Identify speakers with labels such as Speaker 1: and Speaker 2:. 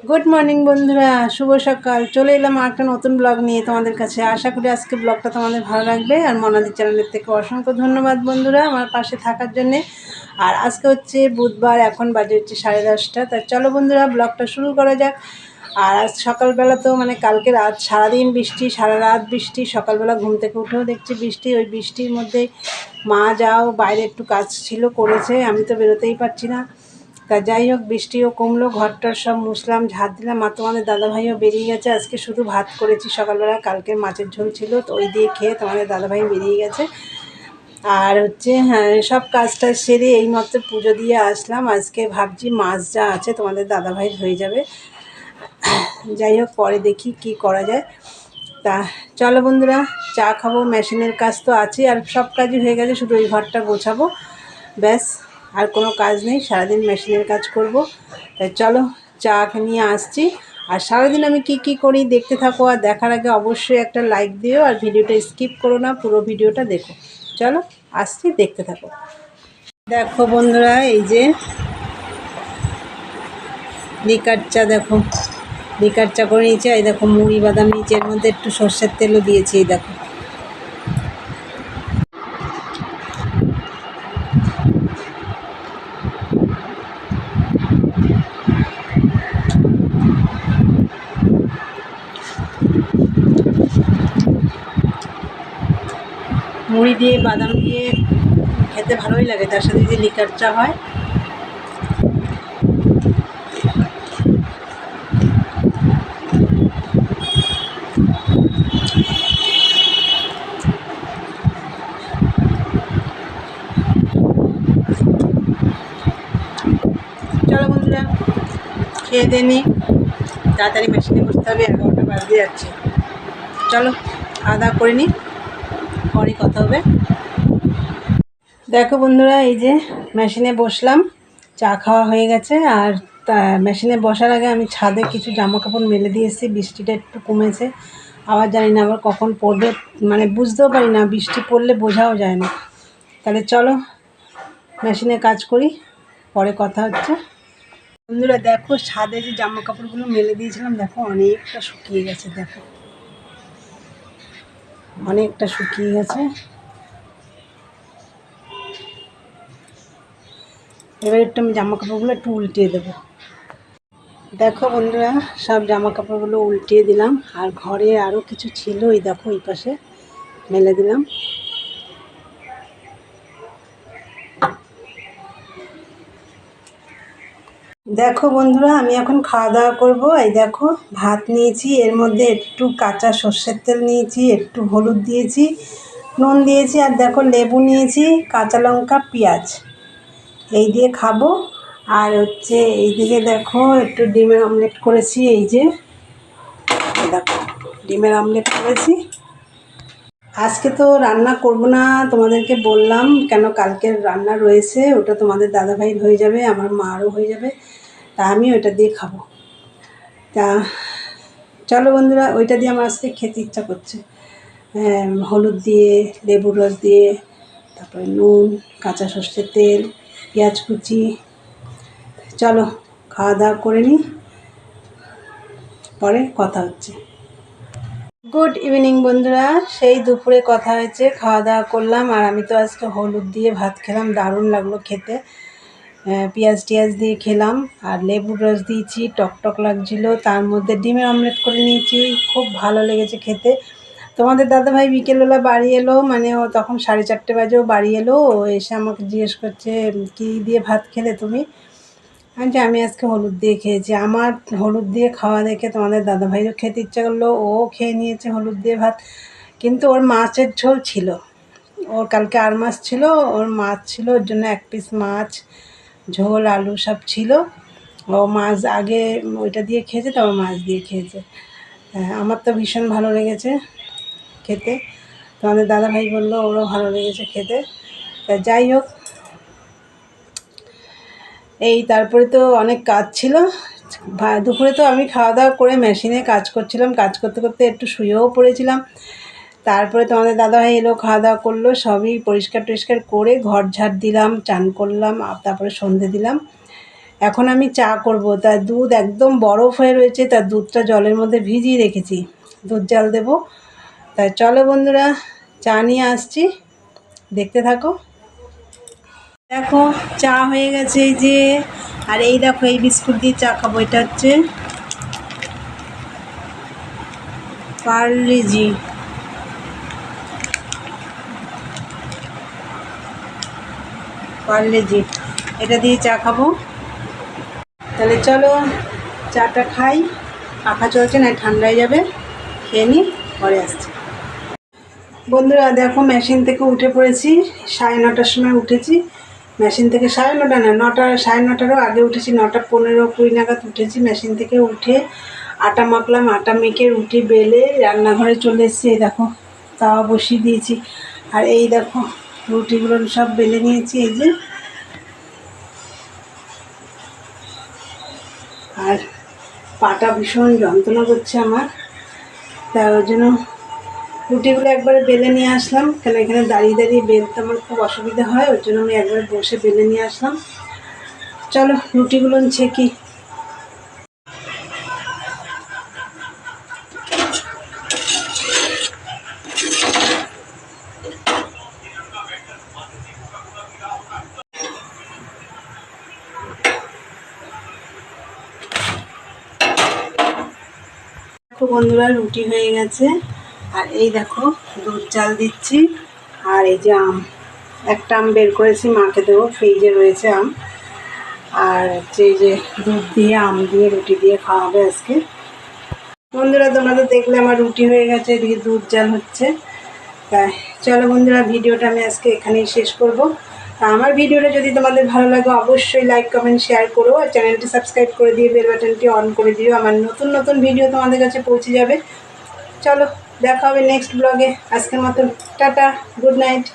Speaker 1: Good morning বন্ধুরা, শুভ সকাল। চলে এলাম একটা নতুন ব্লগ নিয়ে তোমাদের কাছে। আশা করি আজকে ব্লগটা তোমাদের ভালো লাগবে। আর মনাদি চ্যানেলের থেকে অসংখ্য ধন্যবাদ বন্ধুরা আমার পাশে থাকার জন্যে। আর আজকে হচ্ছে বুধবার, এখন বাজে হচ্ছে 10:30। তা চলো বন্ধুরা, ব্লগটা শুরু করা যাক। আর আজ সকালবেলা তো কালকে রাত সারাদিন বৃষ্টি, সারা রাত বৃষ্টি। সকালবেলা ঘুম থেকে উঠেও দেখছি বৃষ্টি। ওই বৃষ্টির মধ্যেই মা যাও বাইরে একটু কাজ ছিল, করেছে। আমি তো বেরোতেই পারছি না। তা যাই হোক, বৃষ্টিও কমলো, ঘরটার সব মুছলাম, ঝাঁট দিলাম। আর তোমাদের দাদাভাইও বেরিয়ে গেছে। আজকে শুধু ভাত করেছি সকালবেলা, কালকের মাছের ঝোল ছিল তো ওই দিয়ে খেয়ে তোমাদের দাদাভাই বেরিয়ে গেছে। আর হচ্ছে হ্যাঁ, সব কাজটা সেরে এইমাত্র পুজো দিয়ে আসলাম। আজকে ভাবছি মাছ যা আছে তোমাদের দাদাভাই হয়ে যাবে। যাই হোক, পরে দেখি কি করা যায়। তা চলো বন্ধুরা, চা খাবো। মেশিনের কাজ তো আছে, আর সব কাজই হয়ে গেছে, শুধু ওই ঘরটা গোছাবো, ব্যাস। আর কোনো কাজ নেই, সারাদিন মেশিনের কাজ করব। তাই চলো, চা নিয়ে আসছি। আর সারাদিন আমি কি কি করি দেখতে থাকো। আর দেখার আগে অবশ্যই একটা লাইক দিও, আর ভিডিওটা স্কিপ করো না, পুরো ভিডিওটা দেখো। চলো আসছি, দেখতে থাকো। দেখো বন্ধুরা, এই যে লিকার চা, দেখো লিকার চা করে নিয়েছি। এই দেখো মুড়ি বাদাম নিয়েছি, এর মধ্যে একটু সর্ষের তেলও দিয়েছি। এই দেখো, মুড়ি দিয়ে বাদাম দিয়ে খেতে ভালোই লাগে, তার সাথে যদি লিকার চা হয়। চলো বন্ধুরা, খেয়ে দিয়ে নিই, তাড়াতাড়ি মেশিনে বসতে হবে, 11টা বাজতে যাচ্ছে। চলো খাওয়া দাওয়া করে নিই, পরে কথা হবে। দেখো বন্ধুরা, এই যে মেশিনে বসলাম, চা খাওয়া হয়ে গেছে। আর মেশিনে বসার আগে আমি ছাদে কিছু জামা কাপড় মেলে দিয়ে এসেছি। বৃষ্টিটা একটু কমেছে, আবার জানি না আবার কখন পড়বে, বুঝতেও পারি না, বৃষ্টি পড়লে বোঝাও যায় না। তাহলে চলো মেশিনে কাজ করি, পরে কথা হচ্ছে। বন্ধুরা দেখো, ছাদে যে জামা কাপড়গুলো মেলে দিয়েছিলাম, দেখো অনেকটা শুকিয়ে গেছে। দেখো অনেকটা শুকিয়ে গেছে। এবার একটু আমি জামা কাপড়গুলো একটু উল্টিয়ে দেবো। দেখো বন্ধুরা, সব জামা কাপড়গুলো উল্টিয়ে দিলাম। আর ঘরে আরও কিছু ছিল, এই দেখো এই পাশে মেলে দিলাম। দেখো বন্ধুরা, আমি এখন খাওয়া দাওয়া করবো। এই দেখো ভাত নিয়েছি, এর মধ্যে একটু কাঁচা সর্ষের তেল নিয়েছি, একটু হলুদ দিয়েছি, নুন দিয়েছি, আর দেখো লেবু নিয়েছি, কাঁচা লঙ্কা, পেঁয়াজ, এই দিয়ে খাবো। আর হচ্ছে এইদিকে দেখো একটু ডিমের অমলেট করেছি। এই যে দেখো, ডিমের অমলেট করেছি। আজকে তো রান্না করব না, তোমাদেরকে বললাম কেন, কালকের রান্না রয়েছে, ওটা তোমাদের দাদাভাইয়ের হয়ে যাবে, আমার মারও হয়ে যাবে। তা আমি ওইটা দিয়ে খাবো। তা চলো বন্ধুরা, ওইটা দিয়ে আমার আজকে খেতে ইচ্ছা করছে। হলুদ দিয়ে, লেবুর রস দিয়ে, তারপরে নুন, কাঁচা সর্ষের তেল, পেঁয়াজ কুচি। চলো খাওয়া দাওয়া করে নিই, পরে কথা হচ্ছে। গুড ইভিনিং বন্ধুরা, সেই দুপুরে কথা হয়েছে, খাওয়া দাওয়া করলাম। আর আমি তো আজকে হলুদ দিয়ে ভাত খেলাম, দারুণ লাগলো খেতে। পেঁয়াজ টিয়াজ দিয়ে খেলাম, আর লেবুর রস দিয়েছি, টকটক লাগছিলো। তার মধ্যে ডিমের অমলেট করে নিয়েছি, খুব ভালো লেগেছে খেতে। তোমাদের দাদাভাই বিকেলবেলা বাড়ি এলো, ও তখন 4:30 বাজেও বাড়ি এলো। ও এসে আমাকে জিজ্ঞেস করছে, কী দিয়ে ভাত খেলে তুমি? যে আমি আজকে হলুদ দিয়ে খেয়েছি। আমার হলুদ দিয়ে খাওয়া দেখে তোমাদের দাদাভাইও খেতে ইচ্ছা করলো, ও খেয়ে নিয়েছে হলুদ দিয়ে ভাত। কিন্তু ওর মাছের ঝোল ছিল, ওর কালকে আর মাছ ছিল, ওর মাছ ছিল, ওর জন্য 1 পিস মাছ, ঝোল, আলু সব ছিল। ও মাছ আগে ওইটা দিয়ে খেয়েছে, তারপর মাছ দিয়ে খেয়েছে। আমার তো ভীষণ ভালো লেগেছে খেতে। তোমাদের দাদাভাই বললো ওরও ভালো লেগেছে খেতে। তা যাই হোক, তারপরে তো অনেক কাজ ছিল। দুপুরে তো আমি খাওয়া দাওয়া করে মেশিনে কাজ করছিলাম, কাজ করতে করতে একটু শুয়েও পড়েছিলাম। তারপরে তোমাদের দাদাভাই এলো, খাওয়া দাওয়া করলো, সবই পরিষ্কার টরিষ্কার করে ঘর ঝাড় দিলাম, চান করলাম, তারপরে সন্ধে দিলাম। এখন আমি চা করব। তার দুধ একদম বরফ হয়ে রয়েছে, তার দুধটা জলের মধ্যে ভিজিয়ে রেখেছি, দুধ জাল দেবো। তাই চলো বন্ধুরা, চা নিয়ে আসছি, দেখতে থাকো। দেখো চা হয়ে গেছে এই যে। আর এই দেখো এই বিস্কুট দিয়ে চা খাবো। এটা হচ্ছে পার্লেজি। এটা দিয়ে চা খাবো। তাহলে চলো চাটা খাই, পাখা চলছে না, ঠান্ডা হয়ে যাবে, খেয়ে নিই, পরে আসছি। বন্ধুরা দেখো মেশিন থেকে উঠে পড়েছি, 9:30টার সময় উঠেছি। মেশিন থেকে 9:30 না, 9টা, 9:30টারও আগে উঠেছি, 9:15-20 নাগাদ উঠেছি। মেশিন থেকে উঠে আটা মাখলাম, আটা মেখে রুটি বেলে রান্নাঘরে চলে এসেছি। এই দেখো তাওয়া বসিয়ে দিয়েছি। আর এই দেখো রুটিগুলো সব বেলে নিয়েছি এই যে। আর পাটা ভীষণ যন্ত্রণা করছে আমার, তাই ওই জন্য রুটিগুলো একবারে বেলে নিয়ে আসলাম। কেন এখানে দাঁড়িয়ে দাঁড়িয়ে বেলতে আমার খুব অসুবিধা হয়, ওই জন্য আমি একবারে বসে বেলে নিয়ে আসলাম। চলো রুটিগুলো ছেঁকি। বন্ধুরা রুটি হয়ে গেছে। আর এই দেখো দুধ জাল দিচ্ছি। আর এই যে আম, একটা আম বের করেছি, মাকে দেবো, ফ্রিজে রয়েছে আম। আর হচ্ছে এই যে দুধ দিয়ে আম দিয়ে রুটি দিয়ে খাওয়া হবে আজকে। বন্ধুরা তোমরা তো দেখলে আমার রুটি হয়ে গেছে, এদিকে দুধ জাল হচ্ছে। তাই চলো বন্ধুরা, ভিডিওটা আমি আজকে এখানেই শেষ করব। আমার ভিডিওটা যদি তোমাদের ভালো লাগে অবশ্যই লাইক কমেন্ট শেয়ার করো, আর চ্যানেলটি সাবস্ক্রাইব করে দিয়ে বেল বাটনটি অন করে দিও, আমার নতুন নতুন ভিডিও তোমাদের কাছে পৌঁছে যাবে। চলো দেখা হবে নেক্সট ব্লগে। আজকের মতো টাটা, গুড নাইট।